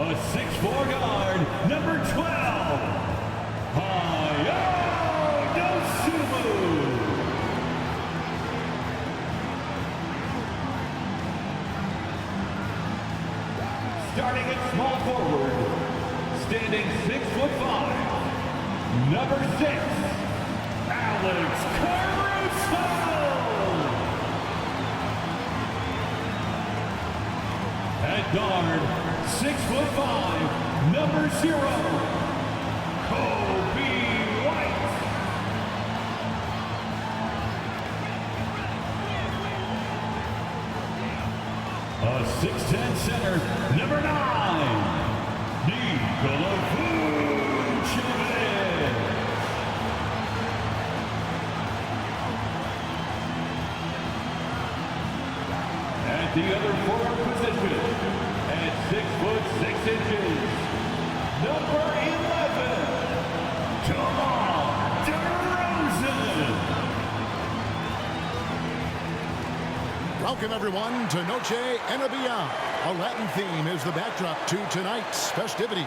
A 6'4" guard, number 12, Ayo Dosunmu. Starting at small forward, standing 6'5", number 6, Alex Caruso. At guard, 6'5", number 0, Kobe White. A 6'10" center, number 9, Nikola Vucevic. At the other forward position, at 6'6", number 11, DeMar DeRozan. Welcome, everyone, to Noche and Beyond. A Latin theme is the backdrop to tonight's festivities.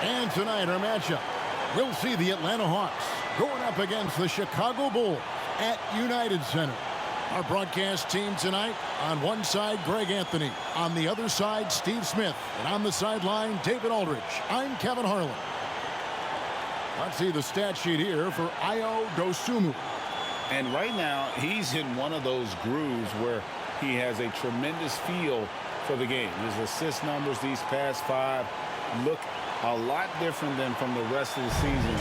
And tonight, our matchup, we'll see the Atlanta Hawks going up against the Chicago Bulls at United Center. Our broadcast team tonight, on one side, Greg Anthony. On the other side, Steve Smith. And on the sideline, David Aldridge. I'm Kevin Harlan. Let's see the stat sheet here for Ayo Dosunmu. And right now, he's in one of those grooves where he has a tremendous feel for the game. His assist numbers these past 5 look a lot different than from the rest of the season.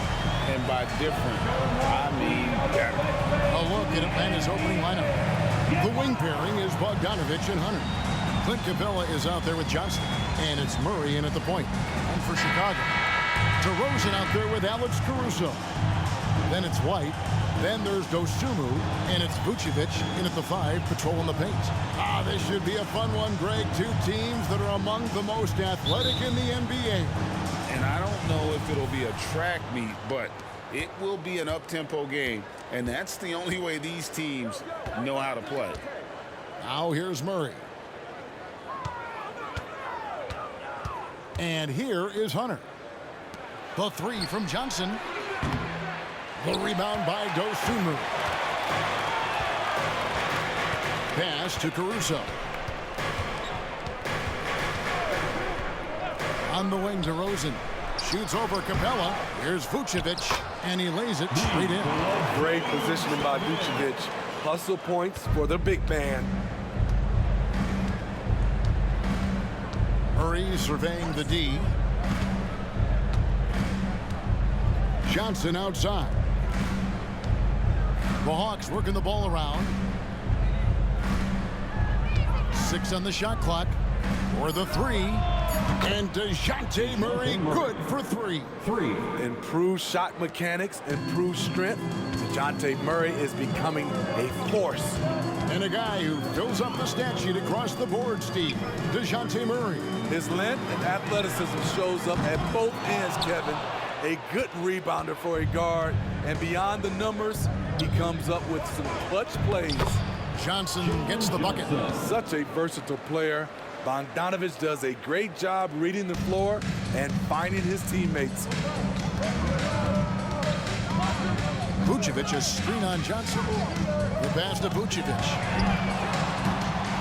And by different, I mean better. A look at Atlanta's opening lineup. The wing pairing is Bogdanovic and Hunter. Clint Capella is out there with Johnson. And it's Murray in at the point. And for Chicago, DeRozan out there with Alex Caruso. Then it's White. Then there's Dosunmu, and it's Vucevic in at the 5, patrolling the paint. This should be a fun one, Greg. Two teams that are among the most athletic in the NBA. And I don't know if it'll be a track meet, but it will be an up-tempo game. And that's the only way these teams know how to play. Now here's Murray. And here is Hunter. The 3 from Johnson. The rebound by Dosunmu. Pass to Caruso. On the wing, DeRozan. Shoots over Capella. Here's Vucevic. And he lays it straight in. Great positioning by Vucevic. Hustle points for the big man. Murray surveying the D. Johnson outside. The Hawks working the ball around. 6 on the shot clock. For the 3. And DeJounte Murray good for 3. Improved shot mechanics, improved strength. DeJounte Murray is becoming a force. And a guy who fills up the stat sheet across the board, Steve. DeJounte Murray. His length and athleticism shows up at both ends, Kevin. A good rebounder for a guard. And beyond the numbers, he comes up with some clutch plays. Johnson gets the bucket. Such a versatile player. Bogdanovic does a great job reading the floor and finding his teammates. Vucevic a screen on Johnson. The pass to Vucevic.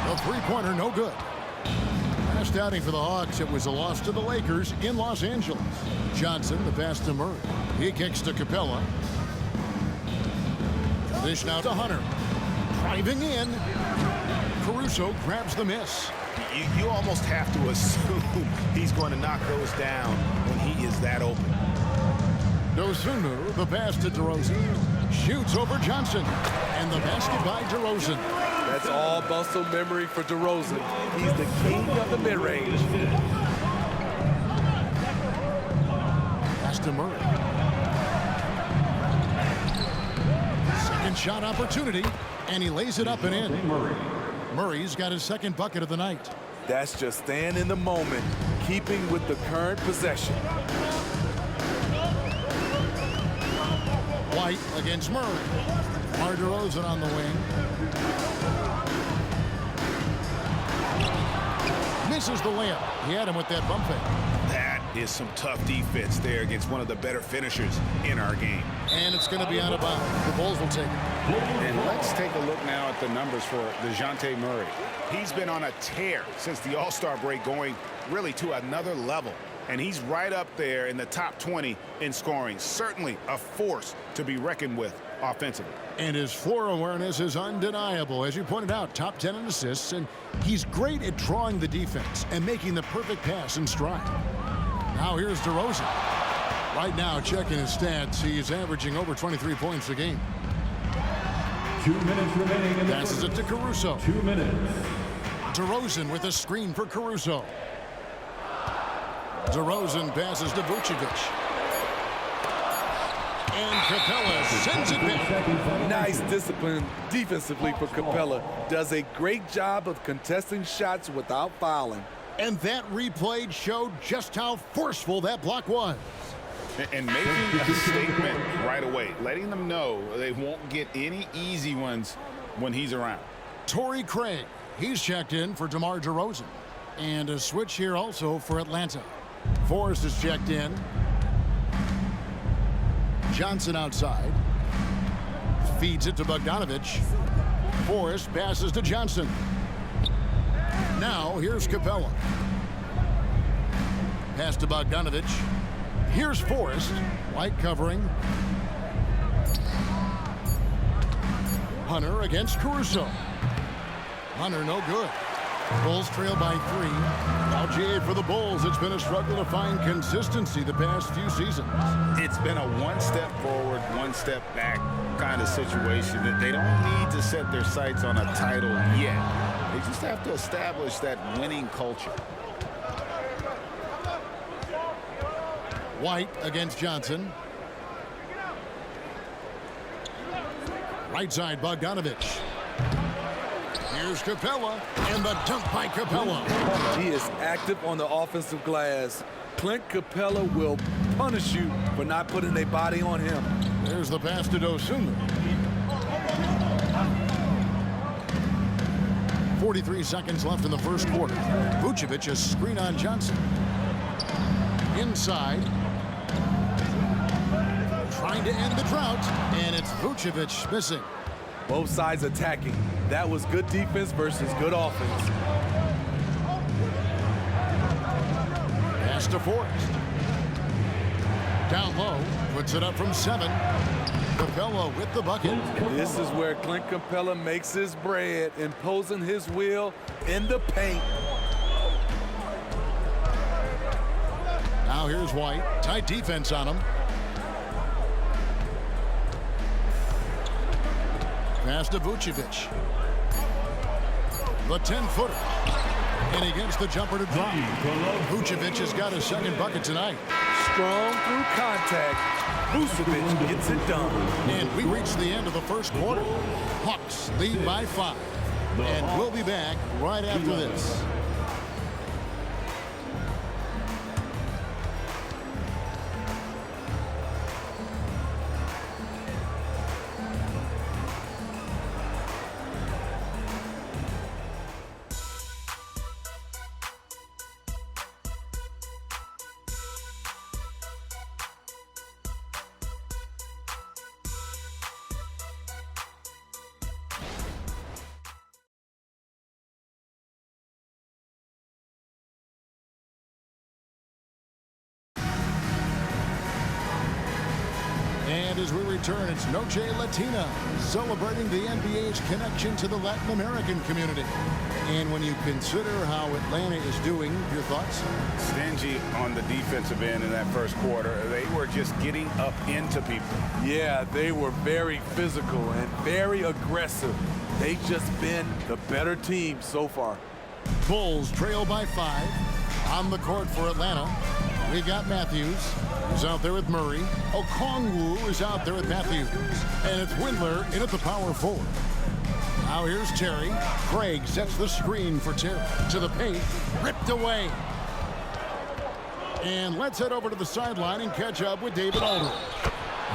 The three-pointer no good. Last outing for the Hawks, it was a loss to the Lakers in Los Angeles. Johnson, the pass to Murray. He kicks to Capella. Dish now to Hunter. Driving in. Caruso grabs the miss. You almost have to assume he's going to knock those down when he is that open. Dosunmu, the pass to DeRozan. Shoots over Johnson. And the basket by DeRozan. That's all muscle memory for DeRozan. He's the king of the mid-range. Pass to Murray. Second shot opportunity. And he lays it up and in. Murray's got his second bucket of the night. That's just staying in the moment, keeping with the current possession. White against Murray. DeMar DeRozan on the wing. Misses the layup. He had him with that bump fake. That is some tough defense there against one of the better finishers in our game. And it's going to be out of bounds. The Bulls will take it. And let's take a look now at the numbers for DeJounte Murray. He's been on a tear since the All-Star break, going really to another level. And he's right up there in the top 20 in scoring. Certainly a force to be reckoned with offensively. And his floor awareness is undeniable. As you pointed out, top 10 in assists, and he's great at drawing the defense and making the perfect pass in stride. Now here's DeRozan. Right now, checking his stats, he's averaging over 23 points a game. 2 minutes remaining in the Passes it to Caruso. 2 minutes. DeRozan with a screen for Caruso. DeRozan passes to Vucevic. And Capella sends it back. Nice discipline defensively for Capella. Does a great job of contesting shots without fouling. And that replay showed just how forceful that block was. And making a statement right away, letting them know they won't get any easy ones when he's around. Torrey Craig, he's checked in for DeMar DeRozan. And a switch here also for Atlanta. Forrest is checked in. Johnson outside. Feeds it to Bogdanovic. Forrest passes to Johnson. Now here's Capella. Pass to Bogdanovic. Here's Forrest. White covering. Hunter against Caruso. Hunter no good. Bulls trail by 3. Now GA for the Bulls. It's been a struggle to find consistency the past few seasons. It's been a one step forward, one step back kind of situation that they don't need to set their sights on a title yet. They just have to establish that winning culture. White against Johnson. Right side, Bogdanovic. Here's Capella, and the dunk by Capella. He is active on the offensive glass. Clint Capella will punish you for not putting a body on him. There's the pass to Dosunmu. 43 seconds left in the first quarter. Vucevic a screen on Johnson. Inside. Trying to end the drought, and it's Vucevic missing. Both sides attacking. That was good defense versus good offense. Pass to Forrest. Down low, puts it up from 7. Capella with the bucket. This is where Clint Capella makes his bread, imposing his will in the paint. Now here's White. Tight defense on him. Pass to Vucevic. The 10-footer. And he gets the jumper to drop. Vucevic has got his second bucket tonight. Strong through contact. Vucevic gets it done. And we reach the end of the first quarter. Hawks lead by 5. And we'll be back right after this. And as we return, it's Noche Latina, celebrating the NBA's connection to the Latin American community. And when you consider how Atlanta is doing, your thoughts? Stingy on the defensive end in that first quarter. They were just getting up into people. Yeah, they were very physical and very aggressive. They've just been the better team so far. Bulls trail by 5. On the court for Atlanta, we got Matthews, who's out there with Murray. Okongwu is out there with Matthews. And it's Windler in at the power forward. Now here's Terry. Craig sets the screen for Terry. To the paint, ripped away. And let's head over to the sideline and catch up with David Aldridge.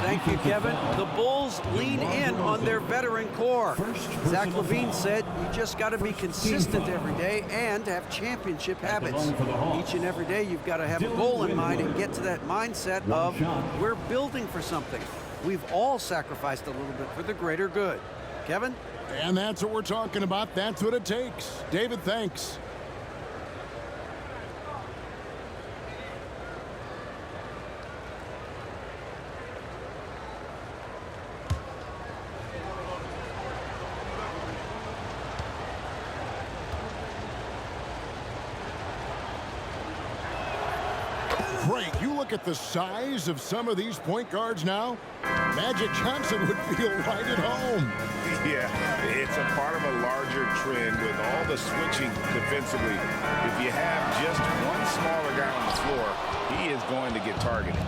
Thank you, Kevin. The Bulls lean in on their veteran core. Zach LaVine said you just got to be consistent every day and have championship habits. Each and every day you've got to have a goal in mind and get to that mindset of we're building for something. We've all sacrificed a little bit for the greater good. Kevin? And that's what we're talking about. That's what it takes. David, thanks. Great. You look at the size of some of these point guards now. Magic Johnson would feel right at home. Yeah, it's a part of a larger trend with all the switching defensively. If you have just one smaller guy on the floor, he is going to get targeted.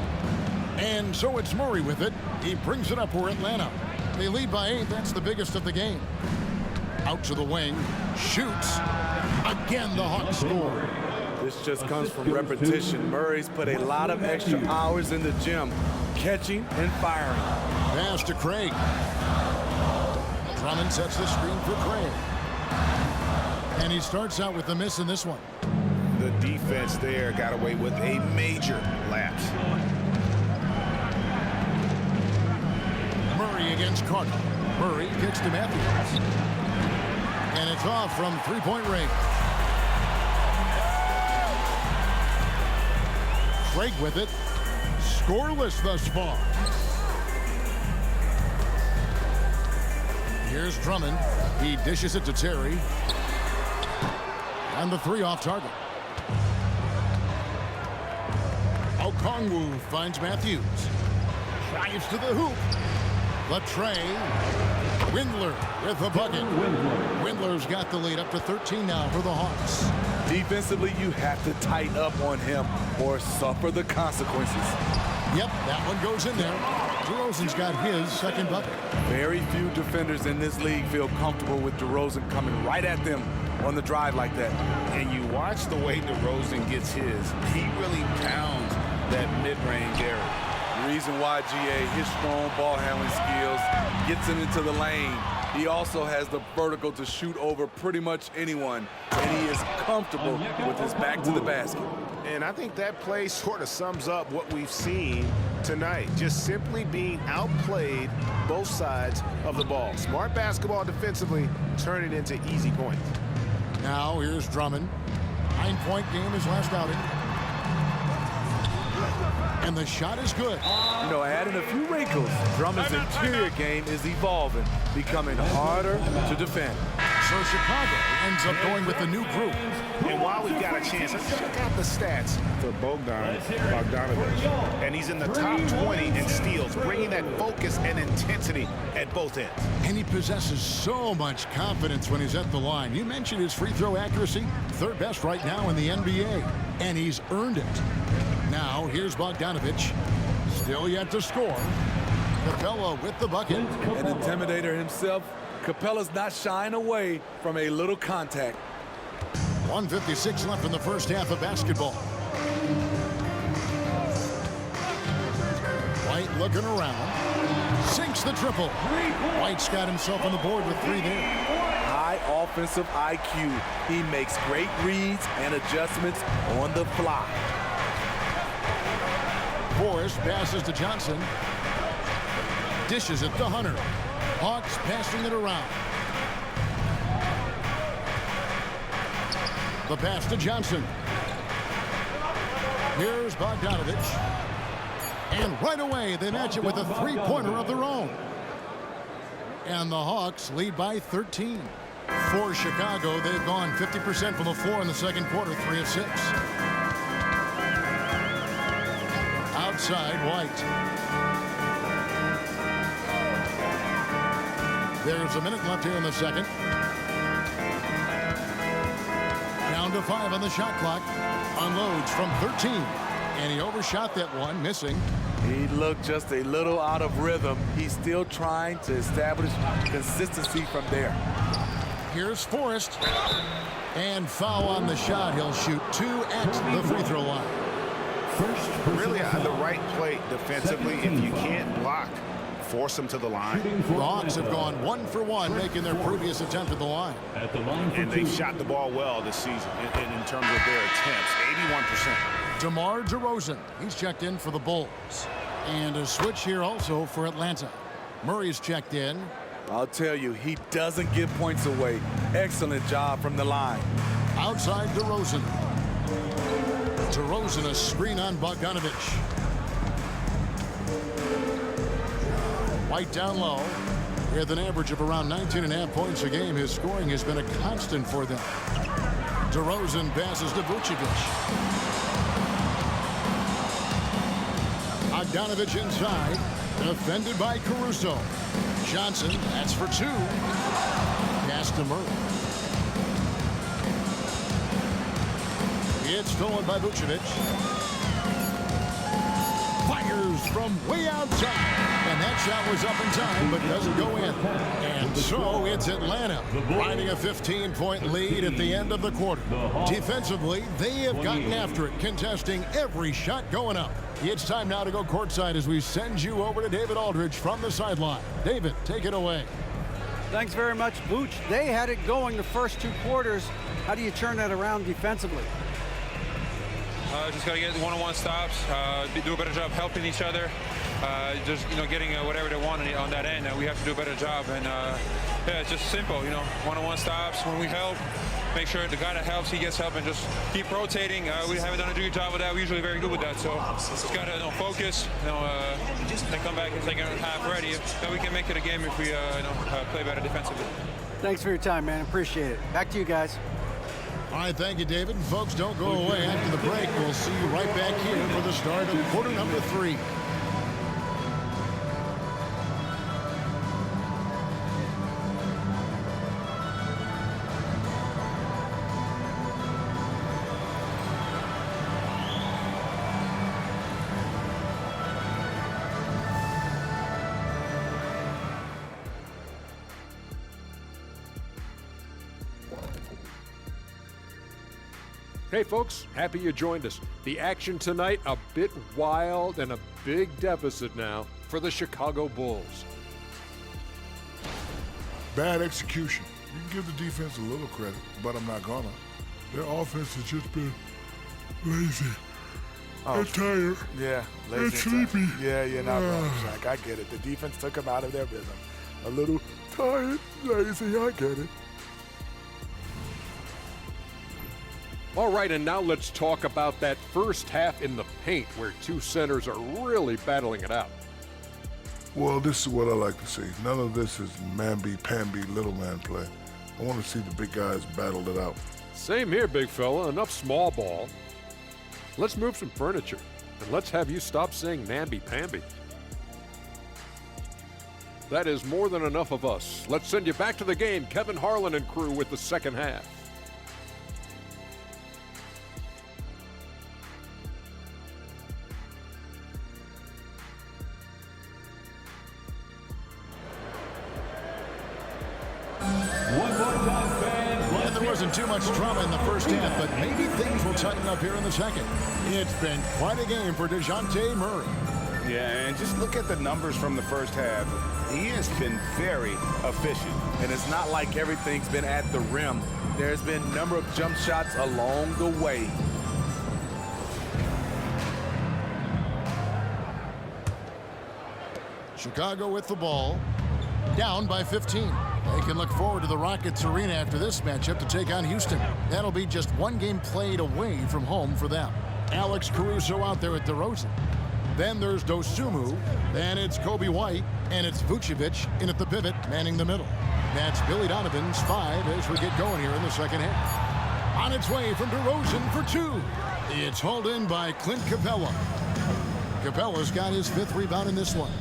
And so it's Murray with it. He brings it up for Atlanta. They lead by 8. That's the biggest of the game. Out to the wing. Shoots. Again, the Hawks score. This just comes from repetition. Murray's put a lot of extra hours in the gym, catching and firing. Pass to Craig. Drummond sets the screen for Craig. And he starts out with the miss in this one. The defense there got away with a major lapse. Murray against Carter. Murray kicks to Matthews. And it's off from three-point range. Craig with it. Scoreless thus far. Here's Drummond. He dishes it to Terry. And the three off target. Okongwu finds Matthews. Drives to the hoop. Latrey. Windler with the bucket. Windler's got the lead up to 13 now for the Hawks. Defensively, you have to tighten up on him or suffer the consequences. Yep, that one goes in there. DeRozan's got his second bucket. Very few defenders in this league feel comfortable with DeRozan coming right at them on the drive like that. And you watch the way DeRozan gets his. He really pounds that mid-range area. The reason why, GA, his strong ball handling skills gets him into the lane. He also has the vertical to shoot over pretty much anyone, and he is comfortable with his back to the basket. And I think that play sort of sums up what we've seen tonight. Just simply being outplayed both sides of the ball. Smart basketball defensively, turn it into easy points. Now here's Drummond. 9-point game his last outing. And the shot is good. You know, adding a few wrinkles, Drummond's interior game is evolving, becoming harder to defend. So Chicago ends up going with the new group. And while we've got a chance, let's check out the stats for Bogdanovich. And he's in the top 20 in steals, bringing that focus and intensity at both ends. And he possesses so much confidence when he's at the line. You mentioned his free throw accuracy, third best right now in the NBA. And he's earned it. Now, here's Bogdanovich. Still yet to score. Capella with the bucket. An intimidator himself, Capella's not shying away from a little contact. 1:56 left in the first half of basketball. White looking around. Sinks the triple. White's got himself on the board with 3 there. High offensive IQ. He makes great reads and adjustments on the fly. Forrest passes to Johnson. Dishes it to Hunter. Hawks passing it around. The pass to Johnson. Here's Bogdanovich. And right away, they match it with a three-pointer of their own. And the Hawks lead by 13. For Chicago, they've gone 50% from the floor in the second quarter, 3 of 6. Outside, White. There's a minute left here in the second. Down to 5 on the shot clock. Unloads from 13. And he overshot that one, missing. He looked just a little out of rhythm. He's still trying to establish consistency from there. Here's Forrest. And foul on the shot. He'll shoot 2 at the free throw line. First Really, personal the foul. right play defensively. If you can't block, force them to the line. The Hawks have gone 1 for 1, making their previous attempt at the line. At the line for And two. they've shot the ball well this season in terms of their attempts. 81%. DeMar DeRozan, he's checked in for the Bulls. And a switch here also for Atlanta. Murray's checked in. I'll tell you, he doesn't give points away. Excellent job from the line. Outside DeRozan. DeRozan, a screen on Bogdanovich. White down low. With an average of around 19.5 points a game, his scoring has been a constant for them. DeRozan passes to Vucevic. Bogdanovich inside. Defended by Caruso. Johnson, that's for 2. Pass to Murray. It's stolen by Vucevic. Fires from way outside. And that shot was up in time, but doesn't go in. And so it's Atlanta riding a 15-point lead at the end of the quarter. Defensively, they have gotten after it, contesting every shot going up. It's time now to go courtside as we send you over to David Aldridge from the sideline. David, take it away. Thanks very much, Vooch. They had it going the first 2 quarters. How do you turn that around defensively? Just got to get one-on-one stops, do a better job helping each other, just getting whatever they want on that end. We have to do a better job, and yeah, it's just simple, one-on-one stops when we help. Make sure the guy that helps, he gets help, and just keep rotating. We haven't done a good job with that. We're usually very good with that, so just got to focus, and come back in the second half ready. Then we can make it a game if we play better defensively. Thanks for your time, man. Appreciate it. Back to you guys. All right, thank you, David. And folks, don't go away. After the break, we'll see you right back here for the start of quarter number 3. Hey folks, happy you joined us. The action tonight, a bit wild and a big deficit now for the Chicago Bulls. Bad execution. You can give the defense a little credit, but I'm not gonna. Their offense has just been lazy. Oh, and tired. Yeah, and lazy. sleepy. Yeah, you're not wrong, Zach. I get it. The defense took them out of their rhythm. A little tired, lazy. I get it. All right, and now let's talk about that first half in the paint where 2 centers are really battling it out. Well, this is what I like to see. None of this is mamby-pamby little man play. I want to see the big guys battle it out. Same here, big fella. Enough small ball. Let's move some furniture, and let's have you stop saying namby-pamby. That is more than enough of us. Let's send you back to the game. Kevin Harlan and crew with the second half. And there wasn't too much drama in the first half, but maybe things will tighten up here in the second. It's been quite a game for DeJounte Murray. Yeah, and just look at the numbers from the first half. He has been very efficient. And it's not like everything's been at the rim. There's been a number of jump shots along the way. Chicago with the ball, down by 15. They can look forward to the Rockets Arena after this matchup to take on Houston. That'll be just 1 game played away from home for them. Alex Caruso out there at DeRozan. Then there's Dosunmu. Then it's Kobe White. And it's Vucevic in at the pivot, manning the middle. That's Billy Donovan's 5 as we get going here in the second half. On its way from DeRozan for 2. It's hauled in by Clint Capella. Capella's got his 5th rebound in this one.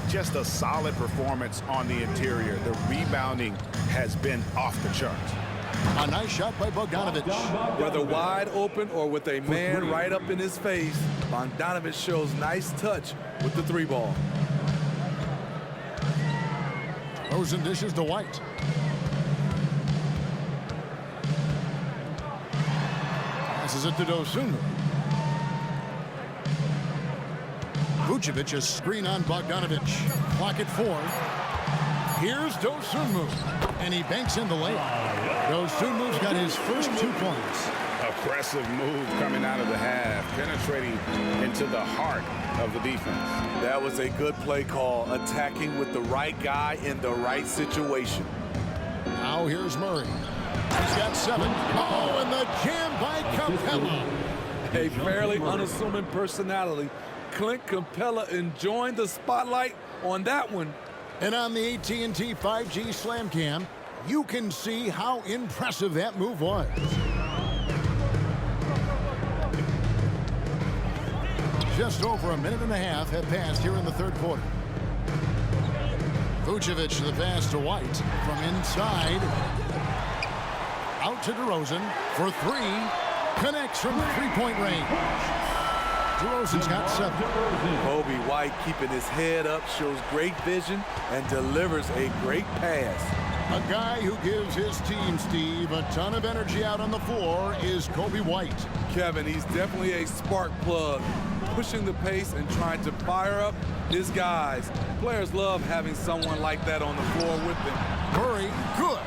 Just a solid performance on the interior. The rebounding has been off the charts. A nice shot by Bogdanovich. Whether wide open or with a man right up in his face, Bogdanovich shows nice touch with the 3 ball. DeRozan dishes to White. Passes it to Dosunmu. Vucevic, a screen on Bogdanovic. Clock at 4. Here's Dosunmu, and he banks in the layup. Dosunmu's got his first 2 points. Aggressive move coming out of the half, penetrating into the heart of the defense. That was a good play call, attacking with the right guy in the right situation. Now here's Murray. He's got 7. Oh, and the jam by Capella. A fairly unassuming personality. Clint Capella enjoying the spotlight on that one. And on the AT&T 5G Slam Cam, you can see how impressive that move was. Just over a minute and a half have passed here in the third quarter. Vucevic the pass to White from inside. Out to DeRozan for 3. Connects from 3-point range. DeRozan's got 7. Kobe White keeping his head up, shows great vision, and delivers a great pass. A guy who gives his team, Steve, a ton of energy out on the floor is Kobe White. Kevin, he's definitely a spark plug, pushing the pace and trying to fire up his guys. Players love having someone like that on the floor with them. Murray, good.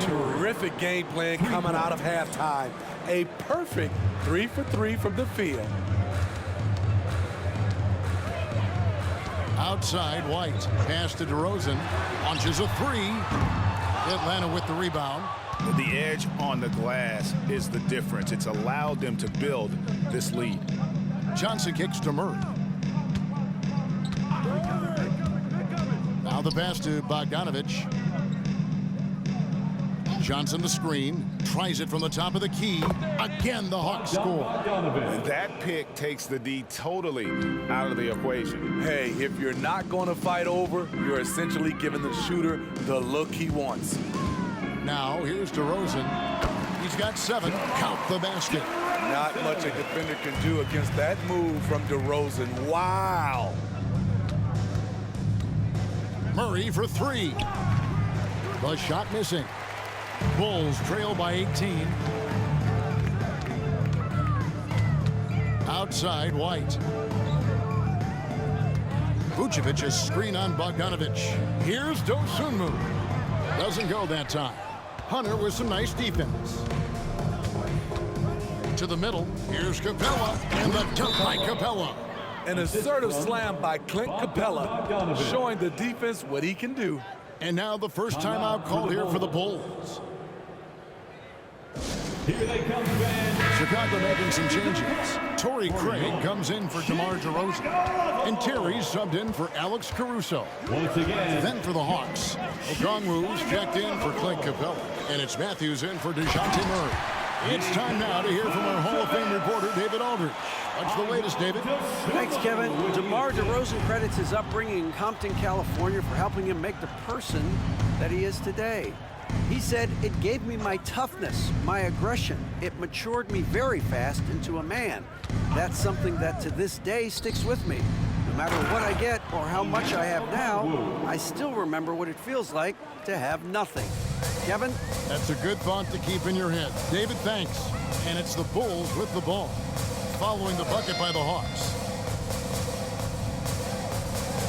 Terrific game plan coming out of halftime. A perfect 3 for 3 from the field. Outside, White. Pass to DeRozan. Launches a 3. Atlanta with the rebound. The edge on the glass is the difference. It's allowed them to build this lead. Johnson kicks to Murray. Now the pass to Bogdanovic. Johnson the screen. Tries it from the top of the key. Again, the Hawks score. And that pick takes the D totally out of the equation. Hey, if you're not going to fight over, you're essentially giving the shooter the look he wants. Now, here's DeRozan. He's got 7. Count the basket. Not much a defender can do against that move from DeRozan. Wow. Murray for 3. The shot missing. Bulls trail by 18. Outside, White. Vucevic, a screen on Bogdanovic. Here's Dosunmu. Doesn't go that time. Hunter with some nice defense. To the middle. Here's Capella. And the dunk by Capella. An assertive slam by Clint Capella, showing the defense what he can do. And now the first timeout called here for the Bulls. Here they come, fans. Chicago making some changes. Torrey Craig comes in for DeMar DeRozan. And Terry's subbed in for Alex Caruso. Once again. Then for the Hawks, Okongwu's checked in for Clint Capella. And it's Matthews in for DeJounte Murray. It's time now to hear from our Hall of Fame reporter, David Aldridge. What's the latest, David? Thanks, Kevin. DeMar DeRozan credits his upbringing in Compton, California for helping him make the person that he is today. He said, "It gave me my toughness, my aggression. It matured me very fast into a man. That's something that to this day sticks with me. No matter what I get or how much I have now, I still remember what it feels like to have nothing." Kevin? That's a good thought to keep in your head. David, thanks. And it's the Bulls with the ball, following the bucket by the Hawks.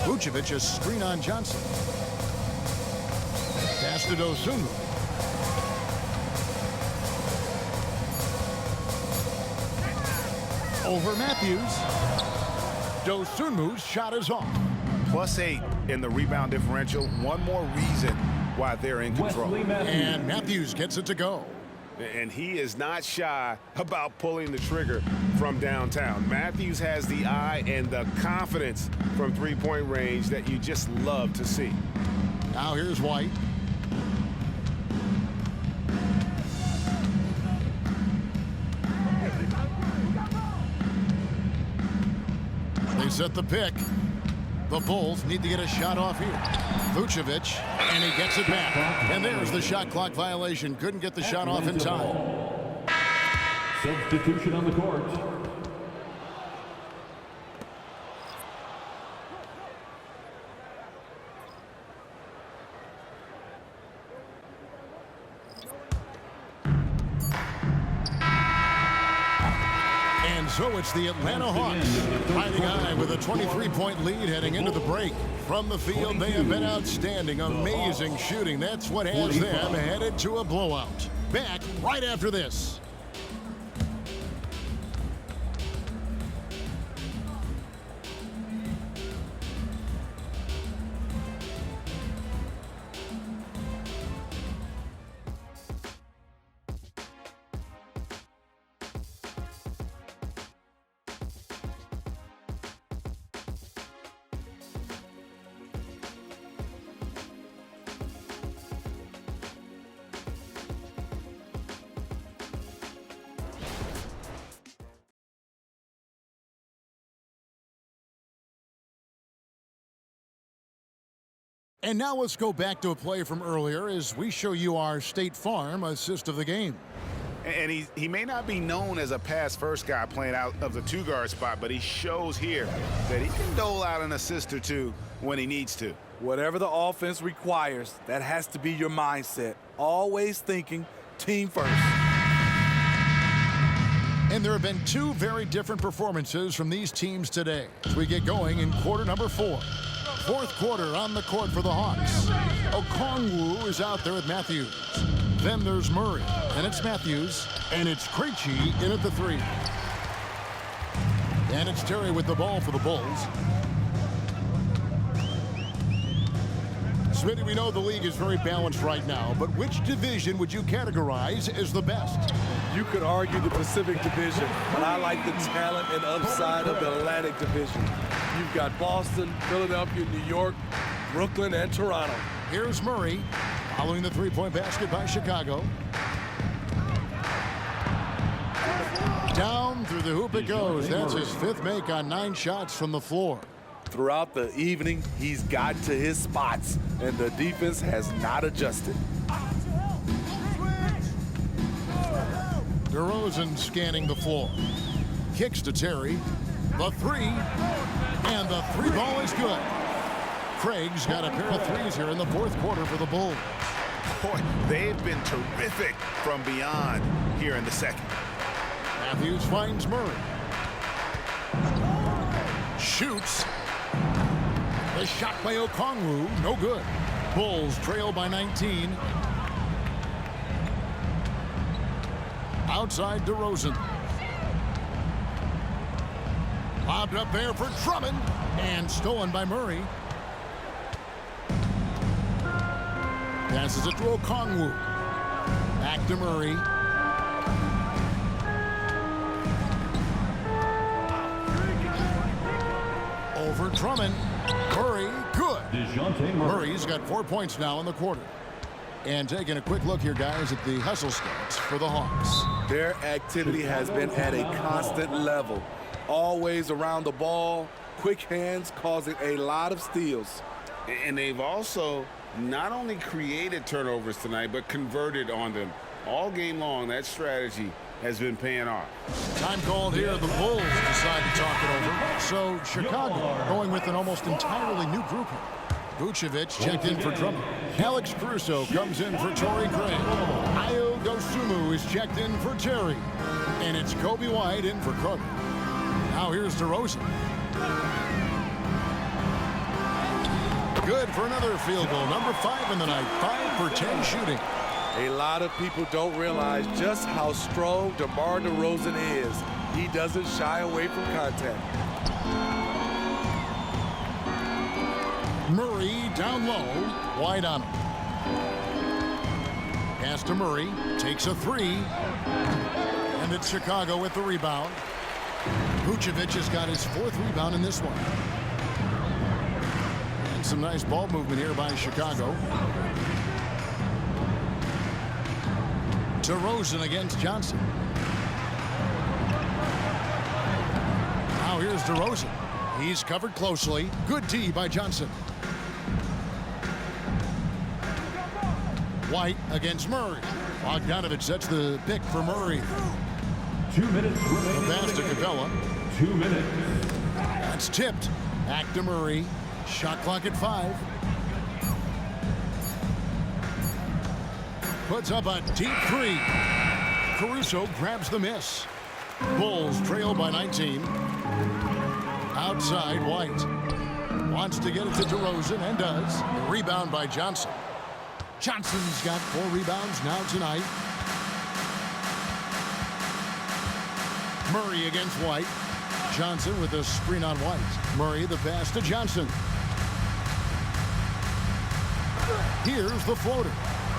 Vucevic, a screen on Johnson. Pass to Dosunmu. Over Matthews. Dosunmu's shot is off. +8 in the rebound differential. One more reason why they're in control. And Matthews gets it to go. And he is not shy about pulling the trigger from downtown. Matthews has the eye and the confidence from three-point range that you just love to see. Now here's White. They set the pick. The Bulls need to get a shot off here. Vucevic, and he gets it back. And there's the shot clock violation. Couldn't get the shot off in time. Substitution on the court. So it's the Atlanta Hawks riding high with a 23-point lead heading into the break. From the field, they have been outstanding, amazing shooting. That's what has them headed to a blowout. Back right after this. And now let's go back to a play from earlier as we show you our State Farm assist of the game. And he may not be known as a pass-first guy playing out of the two-guard spot, but he shows here that he can dole out an assist or two when he needs to. Whatever the offense requires, that has to be your mindset. Always thinking team first. And there have been two very different performances from these teams today as we get going in quarter number 4. Fourth quarter on the court for the Hawks. Okongwu is out there with Matthews. Then there's Murray, and it's Matthews, and it's Krejci in at the 3. And it's Terry with the ball for the Bulls. Smitty, we know the league is very balanced right now, but which division would you categorize as the best? You could argue the Pacific Division, but I like the talent and upside of the Atlantic Division. You've got Boston, Philadelphia, New York, Brooklyn, and Toronto. Here's Murray, following the three-point basket by Chicago. Down through the hoop it goes. That's his 5th make on 9 shots from the floor. Throughout the evening, he's gotten to his spots, and the defense has not adjusted. DeRozan scanning the floor. Kicks to Terry. The 3. And the 3 ball is good. Craig's got a pair of threes here in the fourth quarter for the Bulls. Boy, they've been terrific from beyond here in the second. Matthews finds Murray. Shoots. The shot by Okongwu, no good. Bulls trail by 19. Outside DeRozan. Lobbed up there for Drummond, and stolen by Murray. Passes it to Okongwu. Back to Murray. Over Drummond. Murray, good. Murray's got 4 points now in the quarter. And taking a quick look here, guys, at the hustle stats for the Hawks. Their activity has been at a constant level. Always around the ball, quick hands causing a lot of steals. And they've also not only created turnovers tonight, but converted on them. All game long, that strategy has been paying off. Time called here. The Bulls decide to talk it over. So Chicago going with an almost entirely new group here. Vucevic checked in for Drummond. Alex Caruso comes in for Torrey Craig. Ayo Dosunmu is checked in for Terry. And it's Kobe White in for Carter. Now here's DeRozan. Good for another field goal. Number 5 in the night. 5 for 10 shooting. A lot of people don't realize just how strong DeMar DeRozan is. He doesn't shy away from contact. Murray down low. White on him. Pass to Murray. Takes a 3. And it's Chicago with the rebound. Vucevic has got his 4th rebound in this one. And some nice ball movement here by Chicago. DeRozan against Johnson. Now here's DeRozan. He's covered closely. Good D by Johnson. White against Murray. Bogdanovich sets the pick for Murray. 2 minutes remaining. The pass to Capella. 2 minutes. That's tipped. Back to Murray. Shot clock at 5. Puts up a deep 3. Caruso grabs the miss. Bulls trail by 19. Outside, White. Wants to get it to DeRozan and does. Rebound by Johnson. Johnson's got 4 rebounds now tonight. Murray against White. Johnson with a screen on White. Murray the pass to Johnson. Here's the floater.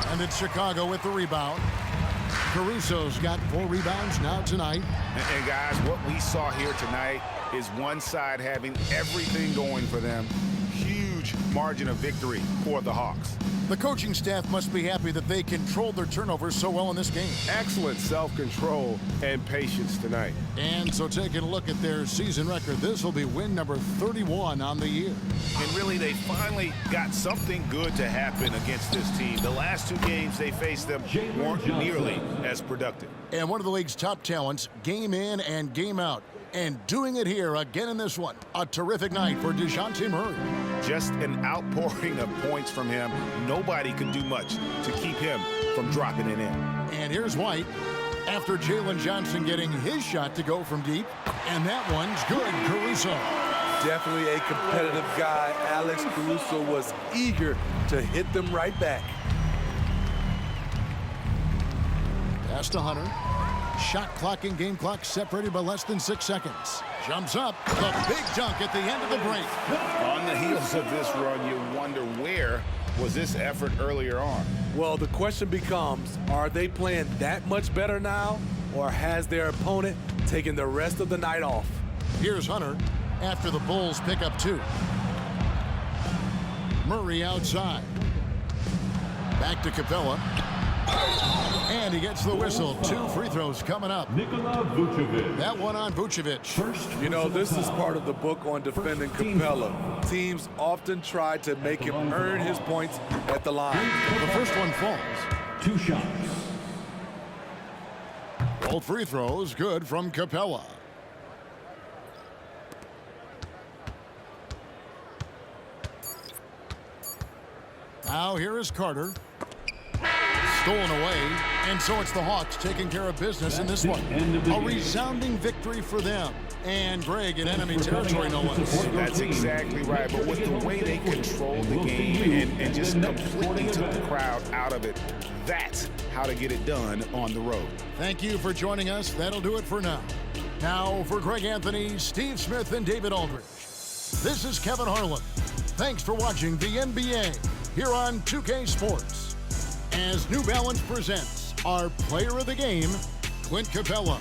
And it's Chicago with the rebound. Caruso's got 4 rebounds now tonight. And guys, what we saw here tonight is one side having everything going for them. Huge margin of victory for the Hawks. The coaching staff must be happy that they controlled their turnovers so well in this game. Excellent self-control and patience tonight. And so taking a look at their season record, this will be win number 31 on the year. And really, they finally got something good to happen against this team. The last 2 games they faced them weren't nearly as productive. And one of the league's top talents, game in and game out. And doing it here again in this one. A terrific night for DeJounte Murray. Just an outpouring of points from him. Nobody could do much to keep him from dropping it in. And here's White after Jalen Johnson getting his shot to go from deep. And that one's good. Caruso. Definitely a competitive guy. Alex Caruso was eager to hit them right back. Pass to Hunter. Shot clock and game clock separated by less than 6 seconds. Jumps up. The big dunk at the end of the break. On the heels of this run, you wonder where was this effort earlier on? Well, the question becomes, are they playing that much better now, or has their opponent taken the rest of the night off? Here's Hunter after the Bulls pick up 2. Murray outside. Back to Capella. And he gets the whistle. 2 free throws coming up. Nikola Vucevic. That one on Vucevic. You know, this is part of the book on defending Capella. Teams often try to make him earn his points at the line. The first one falls. 2 shots. Both free throws good from Capella. Now here is Carter. Stolen away, and so it's the Hawks taking care of business in this one. A resounding victory for them. And Greg in enemy territory, no less. That's exactly right, but with the way they controlled the game and just completely took the crowd out of it, that's how to get it done on the road. Thank you for joining us. That'll do it for now. Now for Greg Anthony, Steve Smith, and David Aldridge. This is Kevin Harlan. Thanks for watching the NBA here on 2K Sports. As New Balance presents our player of the game, Clint Capella.